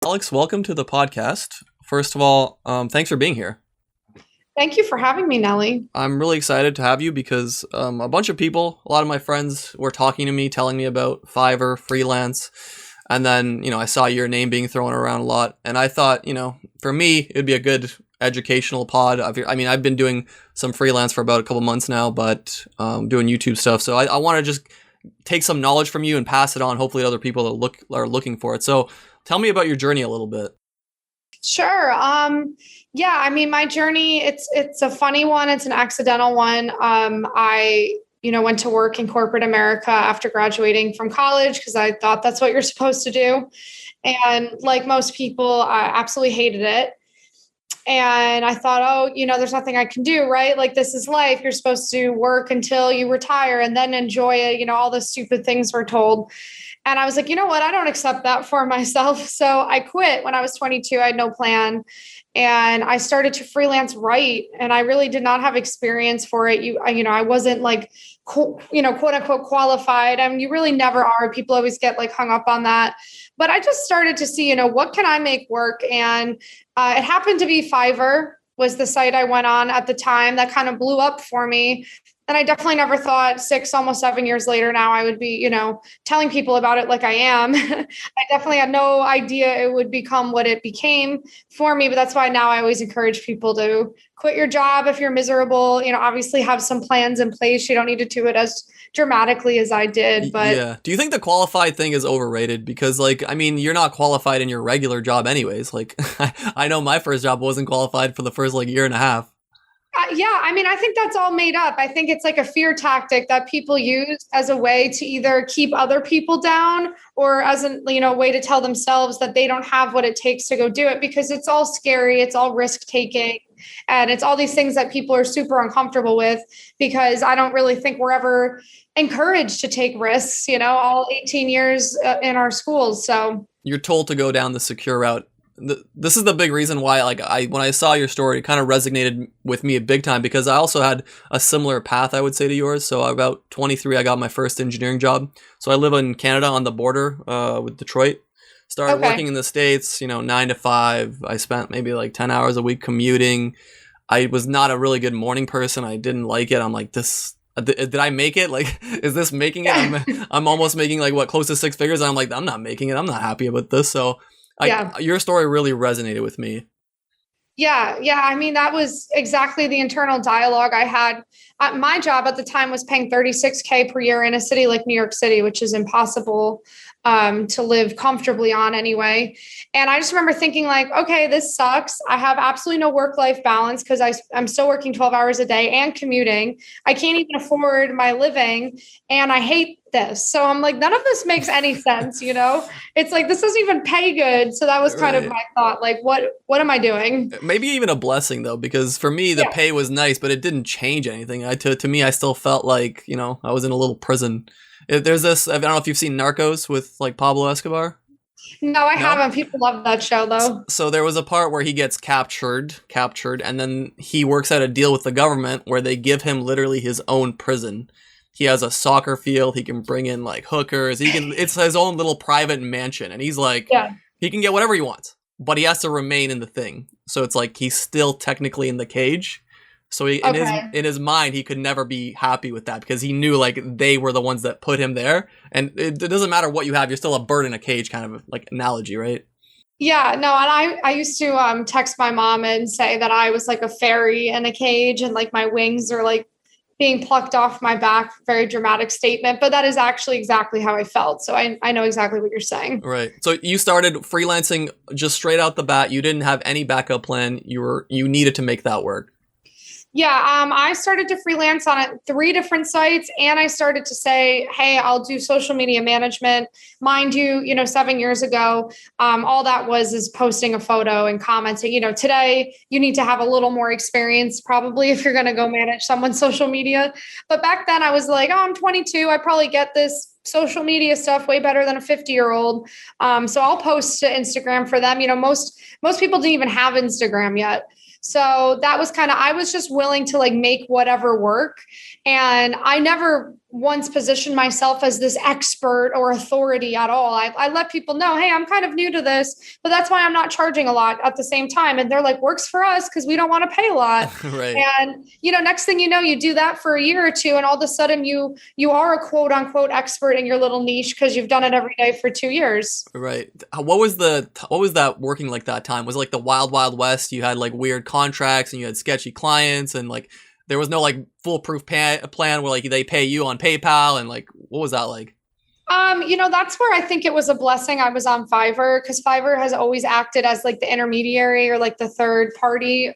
Alex, welcome to the podcast. First of all, thanks for being here. Thank you for having me, Nelly. I'm really excited to have you because a bunch of people, a lot of my friends were talking to me, telling me about Fiverr, freelance, and then, I saw your name being thrown around a lot, and I thought, for me, it'd be a good educational pod. I've been doing some freelance for about a couple months now, but doing YouTube stuff, so I want to just take some knowledge from you and pass it on, hopefully to other people that are looking for it. So tell me about your journey a little bit. Sure. My journey, it's a funny one. It's an accidental one. I went to work in corporate America after graduating from college because I thought that's what you're supposed to do. And like most people, I absolutely hated it. And I thought, there's nothing I can do, right? Like, this is life. You're supposed to work until you retire and then enjoy it. All the stupid things we're told. And I was like, you know what? I don't accept that for myself. So I quit when I was 22. I had no plan. And I started to freelance write. And I really did not have experience for it. I wasn't like, quote unquote qualified. I mean, you really never are. People always get like hung up on that. But I just started to see, what can I make work? And it happened to be Fiverr was the site I went on at the time that kind of blew up for me. And I definitely never thought 6, almost 7 years later now I would be, telling people about it like I am. I definitely had no idea it would become what it became for me. But that's why now I always encourage people to quit your job if you're miserable, obviously have some plans in place. You don't need to do it as dramatically as I did. But yeah. Do you think the qualified thing is overrated? Because you're not qualified in your regular job anyways. Like I know my first job wasn't qualified for the first year and a half. I think that's all made up. I think it's like a fear tactic that people use as a way to either keep other people down or as a way to tell themselves that they don't have what it takes to go do it, because it's all scary. It's all risk taking. And it's all these things that people are super uncomfortable with, because I don't really think we're ever encouraged to take risks, all 18 years in our schools. So you're told to go down the secure route. This is the big reason why, when I saw your story, it kind of resonated with me a big time, because I also had a similar path, I would say, to yours. So about 23, I got my first engineering job. So I live in Canada on the border with Detroit. Started working in the States, 9 to 5. I spent maybe 10 hours a week commuting. I was not a really good morning person. I didn't like it. I'm like, did I make it? Is this making it? I'm almost making close to 6 figures. And I'm like, I'm not making it. I'm not happy about this. So your story really resonated with me. Yeah. That was exactly the internal dialogue I had. My job at the time was paying $36K per year in a city like New York City, which is impossible to live comfortably on anyway. And I just remember thinking okay, this sucks. I have absolutely no work-life balance because I'm still working 12 hours a day and commuting. I can't even afford my living and I hate this. So I'm like, none of this makes any sense. It's like, this doesn't even pay good. So that was kind of my thought. What am I doing? Maybe even a blessing though, because for me, the pay was nice, but it didn't change anything. To me, I still felt like, I was in a little prison. There's this, I don't know if you've seen Narcos with Pablo Escobar. No, I haven't. People love that show though. So there was a part where he gets captured, and then he works out a deal with the government where they give him literally his own prison. He has a soccer field. He can bring in hookers. It's his own little private mansion. And he's he can get whatever he wants, but he has to remain in the thing. So it's he's still technically in the cage. So in his mind, he could never be happy with that, because he knew they were the ones that put him there. And it doesn't matter what you have. You're still a bird in a cage kind of analogy, right? Yeah, no. And I used to text my mom and say that I was like a fairy in a cage and my wings are being plucked off my back. Very dramatic statement, but that is actually exactly how I felt. So I know exactly what you're saying. Right. So you started freelancing just straight out the bat. You didn't have any backup plan. You needed to make that work. Yeah, I started to freelance on 3 different sites, and I started to say, hey, I'll do social media management. Mind you, 7 years ago, all that is posting a photo and commenting. Today you need to have a little more experience probably if you're going to go manage someone's social media. But back then I was like, I'm 22. I probably get this social media stuff way better than a 50-year-old. So I'll post to Instagram for them. Most people didn't even have Instagram yet. So that was I was just willing to make whatever work. And I never once positioned myself as this expert or authority at all. I let people know, hey, I'm kind of new to this, but that's why I'm not charging a lot at the same time. And they're like, works for us because we don't want to pay a lot. Right. And, next thing you know, you do that for a year or two, and all of a sudden you are a quote unquote expert in your little niche because you've done it every day for 2 years. Right. What was that working like that time? Was it like the wild, wild west? You had like weird contracts and you had sketchy clients, and like there was no like foolproof plan where like they pay you on PayPal, and like what was that like? That's where I think it was a blessing I was on Fiverr, because Fiverr has always acted as like the intermediary or like the third party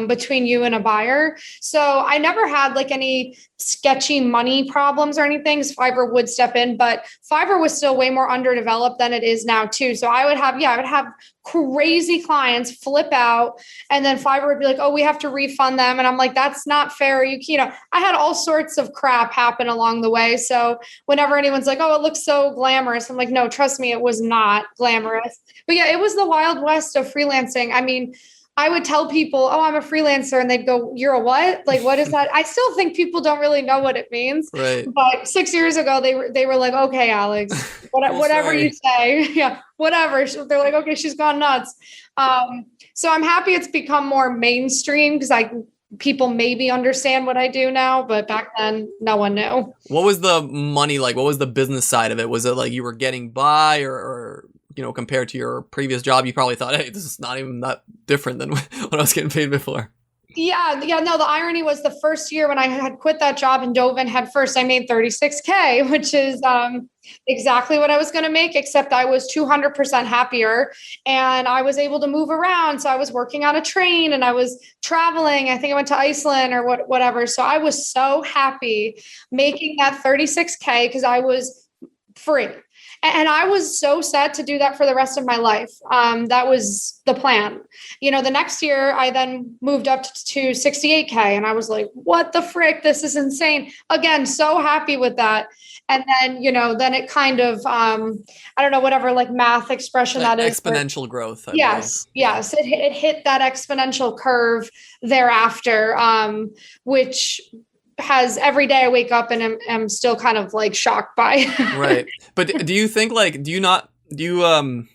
between you and a buyer. So I never had like any sketchy money problems or anything. Fiverr would step in, but Fiverr was still way more underdeveloped than it is now too. So I would have crazy clients flip out, and then Fiverr would be like, oh, we have to refund them. And I'm like, that's not fair. I had all sorts of crap happen along the way. So whenever anyone's like, oh, it looks so glamorous, I'm like, no, trust me, it was not glamorous. But yeah, it was the wild west of freelancing. I mean, I would tell people, oh, I'm a freelancer. And they'd go, you're a what? Like, what is that? I still think people don't really know what it means. Right. But 6 years ago, they were like, okay, Alex, whatever you say. Yeah, whatever. They're like, okay, she's gone nuts. So I'm happy it's become more mainstream, because people maybe understand what I do now, but back then no one knew. What was the money like? What was the business side of it? Was it like you were getting by, or compared to your previous job, you probably thought, hey, this is not even that different than what I was getting paid before? Yeah. No, the irony was the first year when I had quit that job and dove in head first, I made $36K, which is exactly what I was going to make, except I was 200% happier, and I was able to move around. So I was working on a train and I was traveling. I think I went to Iceland or whatever. So I was so happy making that $36K because I was free. And I was so set to do that for the rest of my life. That was the plan. The next year I then moved up to 68K, and I was like, what the frick? This is insane. Again, so happy with that. And then, then it kind of, I don't know, whatever like math expression like that is. Exponential growth. Yes. It hit that exponential curve thereafter, which has every day I wake up and am still kind of like shocked by. Right. But do you think like, do you